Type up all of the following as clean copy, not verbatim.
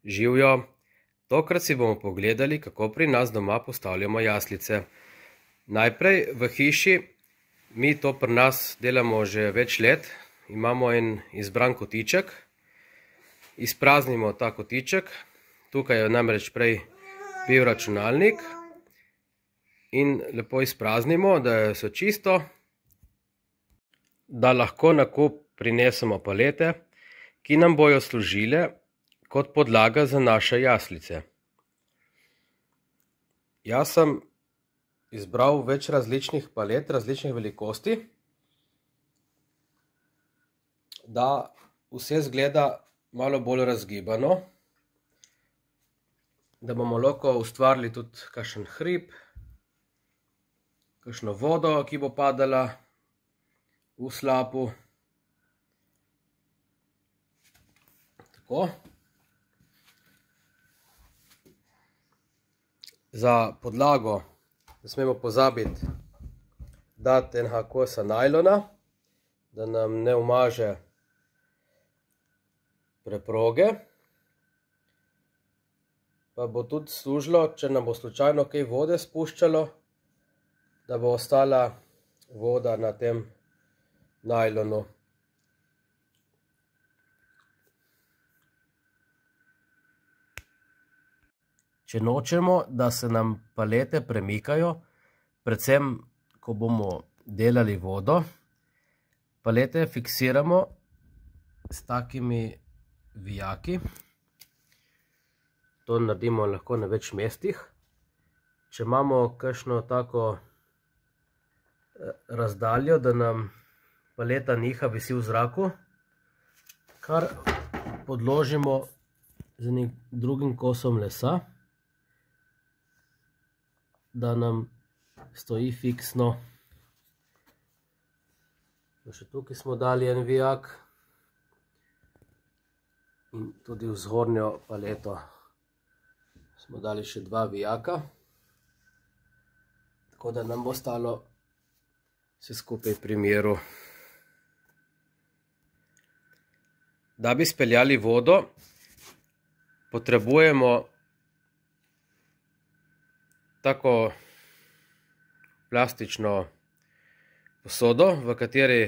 Živjo! Tokrat si bomo pogledali, kako pri nas doma postavljamo jaslice. Najprej v hiši, mi to pri nas delamo že več let, imamo en izbran kotiček. Izpraznimo ta kotiček, tukaj je namreč prej bil računalnik. In lepo izpraznimo, da so čisto, da lahko na kup prinesemo palete, ki nam bojo služile kot podlaga za naše jaslice. Jaz sem izbral več različnih palet, različnih velikosti, da vse zgleda malo bolj razgibano, da bomo lahko ustvarili tudi kakšen hrib, kakšno vodo, ki bo padala v slapu. Tako. Za podlago ne smemo pozabiti dati enega kosa najlona, da nam ne umaže preproge. Pa bo tudi služilo, če nam bo slučajno kaj vode spuščalo, da bo ostala voda na tem najlonu. Če nočemo, da se nam palete premikajo, predvsem, ko bomo delali vodo, palete fiksiramo s takimi vijaki. To naredimo lahko na več mestih. Če imamo kakšno tako razdaljo, da nam paleta niha, visi v zraku, kar podložimo z enim drugim kosom lesa, da nam stoji fiksno. Še tukaj smo dali en vijak in tudi v zgornjo paleto smo dali še dva vijaka, tako da nam bo stalo vse skupaj pri miru. Da bi speljali vodo, potrebujemo tako plastično posodo, v kateri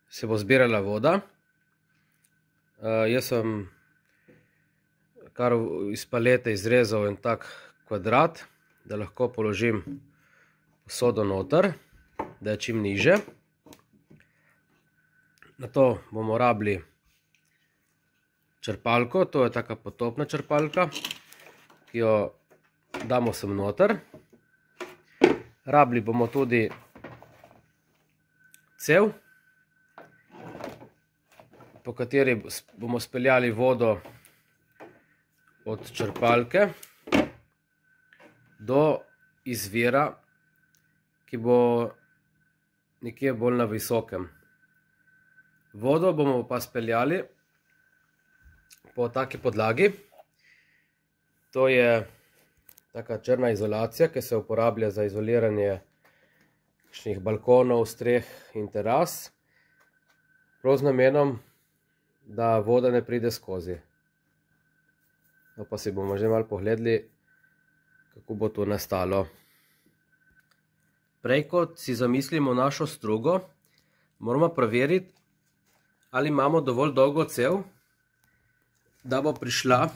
se bo zbirala voda. Jaz sem kar iz palete izrezal en tak kvadrat, da lahko položim posodo noter, da je čim niže. Nato bomo rabili črpalko, to je taka potopna črpalka, ki jo damo sem noter. Rabili bomo tudi cev, po kateri bomo speljali vodo od črpalke do izvira, ki bo nekje bolj na visokem. Vodo bomo pa speljali po taki podlagi. To je taka črna izolacija, ki se uporablja za izoliranje kakšnih balkonov, streh in teras, prav z namenom, da voda ne pride skozi. No, pa si bomo že malo pogledali, kako bo to nastalo. Prej kot si zamislimo našo strugo, moramo preveriti, ali imamo dovolj dolgo cev, da bo prišla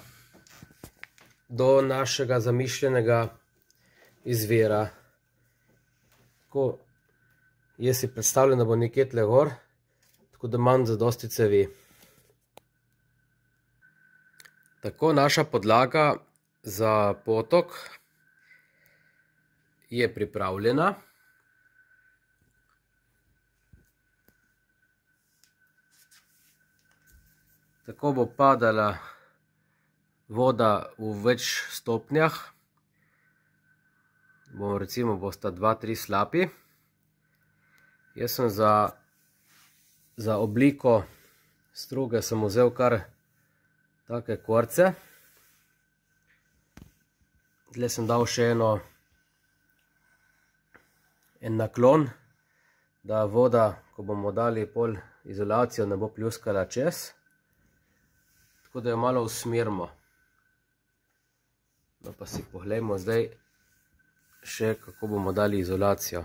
do našega zamišljenega izvira. Tako, jaz si predstavljam, da bo nekje tle gor, tako da imam zadosti cevi. Tako, naša podlaga za potok je pripravljena. Tako bo padala voda v več stopnjah. Recimo bosta 2-3 slapi. Jaz sem za obliko struge sem vzel kar take korce. Tle sem dal še en naklon, da voda, ko bomo dali pol izolacijo, ne bo pljuskala čez. tako da jo malo usmerimo. No pa si poglejmo zdaj še, kako bomo dali izolacijo.